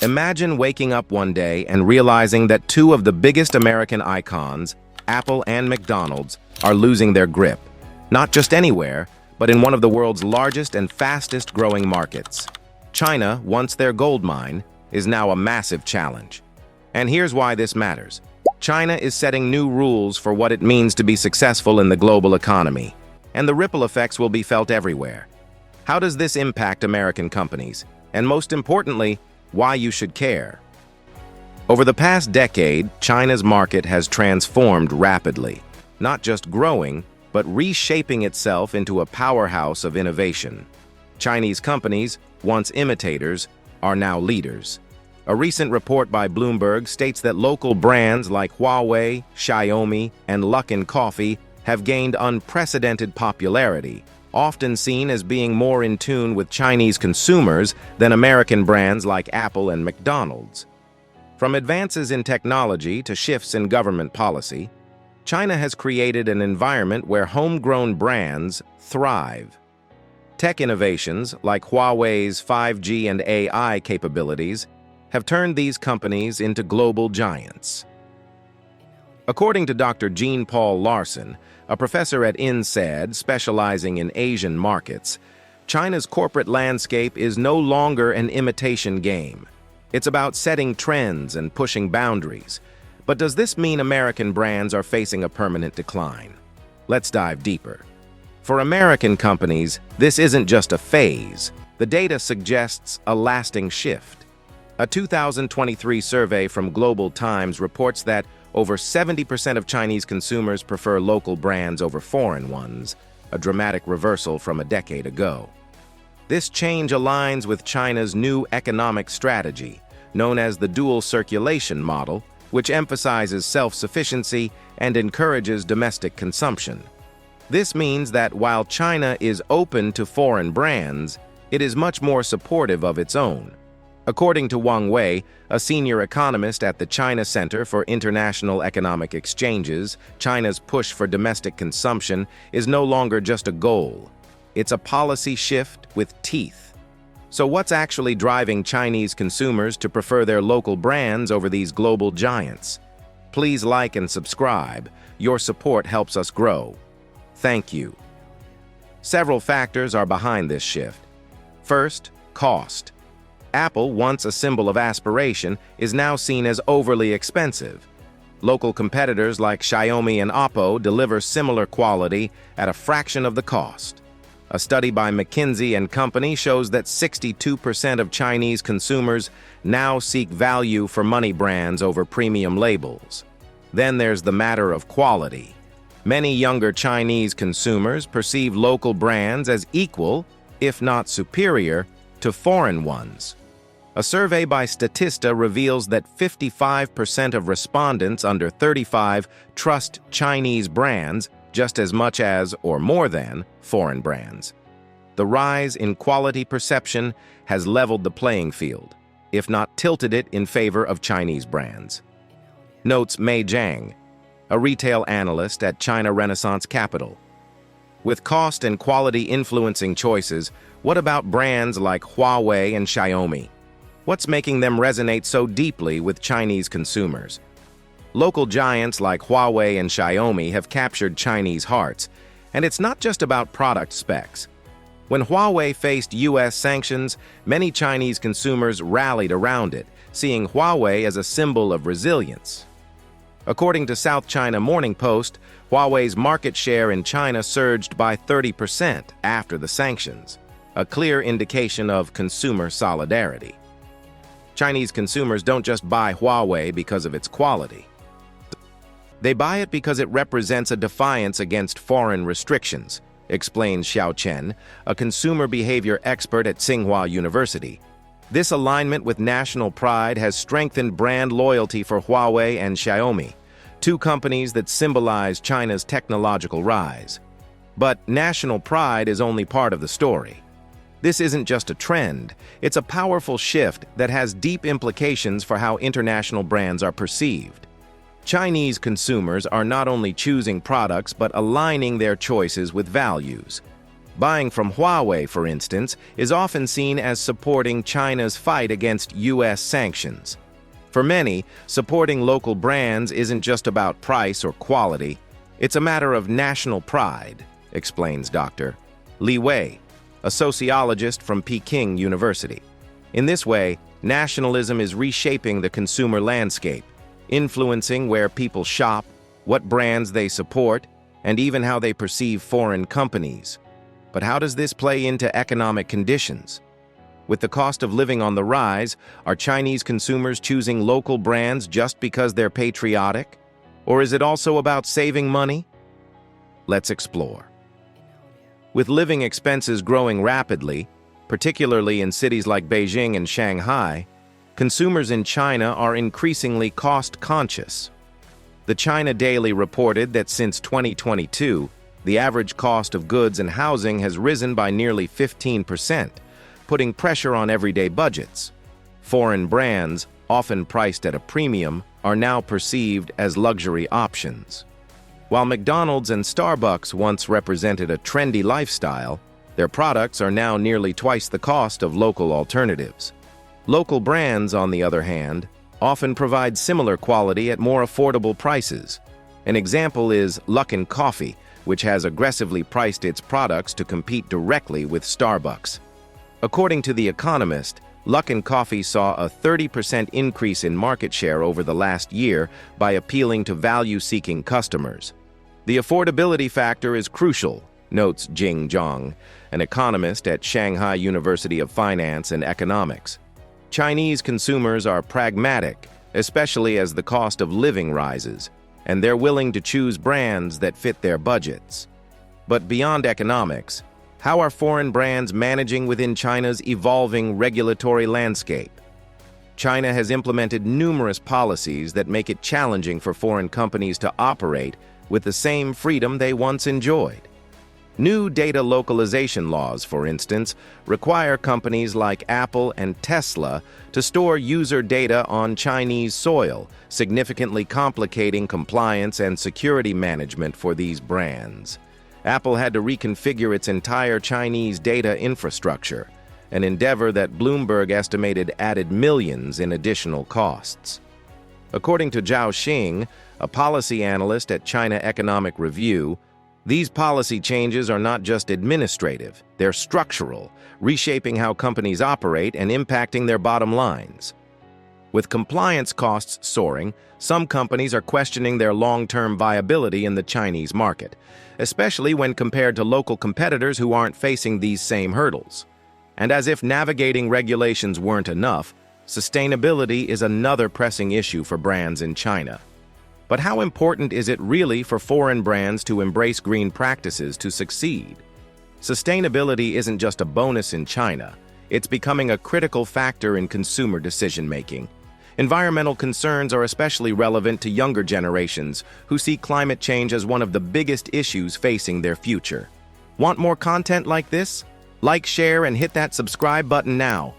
Imagine waking up one day and realizing that two of the biggest American icons, Apple and McDonald's, are losing their grip. Not just anywhere, but in one of the world's largest and fastest-growing markets. China, once their gold mine, is now a massive challenge. And here's why this matters. China is setting new rules for what it means to be successful in the global economy, and the ripple effects will be felt everywhere. How does this impact American companies? And most importantly, why you should care? Over the past decade, China's market has transformed rapidly, not just growing, but reshaping itself into a powerhouse of innovation. Chinese companies, once imitators, are now leaders. A recent report by Bloomberg states that local brands like Huawei, Xiaomi, and Luckin Coffee have gained unprecedented popularity, often seen as being more in tune with Chinese consumers than American brands like Apple and McDonald's. From advances in technology to shifts in government policy, China has created an environment where homegrown brands thrive. Tech innovations like Huawei's 5G and AI capabilities have turned these companies into global giants. According to Dr. Jean-Paul Larson, a professor at INSEAD specializing in Asian markets, China's corporate landscape is no longer an imitation game. It's about setting trends and pushing boundaries. But does this mean American brands are facing a permanent decline? Let's dive deeper. For American companies, this isn't just a phase. The data suggests a lasting shift. A 2023 survey from Global Times reports that over 70% of Chinese consumers prefer local brands over foreign ones, a dramatic reversal from a decade ago. This change aligns with China's new economic strategy, known as the dual circulation model, which emphasizes self-sufficiency and encourages domestic consumption. This means that while China is open to foreign brands, it is much more supportive of its own. According to Wang Wei, a senior economist at the China Center for International Economic Exchanges, China's push for domestic consumption is no longer just a goal. It's a policy shift with teeth. So what's actually driving Chinese consumers to prefer their local brands over these global giants? Please like and subscribe. Your support helps us grow. Thank you. Several factors are behind this shift. First, cost. Apple, once a symbol of aspiration, is now seen as overly expensive. Local competitors like Xiaomi and Oppo deliver similar quality at a fraction of the cost. A study by McKinsey & Company shows that 62% of Chinese consumers now seek value for money brands over premium labels. Then there's the matter of quality. Many younger Chinese consumers perceive local brands as equal, if not superior, to foreign ones. A survey by Statista reveals that 55% of respondents under 35 trust Chinese brands just as much as, or more than, foreign brands. The rise in quality perception has leveled the playing field, if not tilted it in favor of Chinese brands. Notes Mei Zhang, a retail analyst at China Renaissance Capital. With cost and quality influencing choices, what about brands like Huawei and Xiaomi? What's making them resonate so deeply with Chinese consumers? Local giants like Huawei and Xiaomi have captured Chinese hearts, and it's not just about product specs. When Huawei faced U.S. sanctions, many Chinese consumers rallied around it, seeing Huawei as a symbol of resilience. According to South China Morning Post, Huawei's market share in China surged by 30% after the sanctions, a clear indication of consumer solidarity. Chinese consumers don't just buy Huawei because of its quality. They buy it because it represents a defiance against foreign restrictions, explains Xiao Chen, a consumer behavior expert at Tsinghua University. This alignment with national pride has strengthened brand loyalty for Huawei and Xiaomi, two companies that symbolize China's technological rise. But national pride is only part of the story. This isn't just a trend, it's a powerful shift that has deep implications for how international brands are perceived. Chinese consumers are not only choosing products but aligning their choices with values. Buying from Huawei, for instance, is often seen as supporting China's fight against U.S. sanctions. For many, supporting local brands isn't just about price or quality, it's a matter of national pride, explains Dr. Li Wei, a sociologist from Peking University. In this way, nationalism is reshaping the consumer landscape, influencing where people shop, what brands they support, and even how they perceive foreign companies. But how does this play into economic conditions? With the cost of living on the rise, are Chinese consumers choosing local brands just because they're patriotic? Or is it also about saving money? Let's explore. With living expenses growing rapidly, particularly in cities like Beijing and Shanghai, consumers in China are increasingly cost-conscious. The China Daily reported that since 2022, the average cost of goods and housing has risen by nearly 15%, putting pressure on everyday budgets. Foreign brands, often priced at a premium, are now perceived as luxury options. While McDonald's and Starbucks once represented a trendy lifestyle, their products are now nearly twice the cost of local alternatives. Local brands, on the other hand, often provide similar quality at more affordable prices. An example is Luckin Coffee, which has aggressively priced its products to compete directly with Starbucks. According to The Economist, Luckin Coffee saw a 30% increase in market share over the last year by appealing to value-seeking customers. The affordability factor is crucial, notes Jing Zhang, an economist at Shanghai University of Finance and Economics. Chinese consumers are pragmatic, especially as the cost of living rises, and they're willing to choose brands that fit their budgets. But beyond economics, how are foreign brands managing within China's evolving regulatory landscape? China has implemented numerous policies that make it challenging for foreign companies to operate with the same freedom they once enjoyed. New data localization laws, for instance, require companies like Apple and Tesla to store user data on Chinese soil, significantly complicating compliance and security management for these brands. Apple had to reconfigure its entire Chinese data infrastructure, an endeavor that Bloomberg estimated added millions in additional costs. According to Zhao Xing, a policy analyst at China Economic Review, these policy changes are not just administrative, they're structural, reshaping how companies operate and impacting their bottom lines. With compliance costs soaring, some companies are questioning their long-term viability in the Chinese market, especially when compared to local competitors who aren't facing these same hurdles. And as if navigating regulations weren't enough, sustainability is another pressing issue for brands in China. But how important is it really for foreign brands to embrace green practices to succeed? Sustainability isn't just a bonus in China, it's becoming a critical factor in consumer decision-making. Environmental concerns are especially relevant to younger generations who see climate change as one of the biggest issues facing their future. Want more content like this? Like, share, and hit that subscribe button now.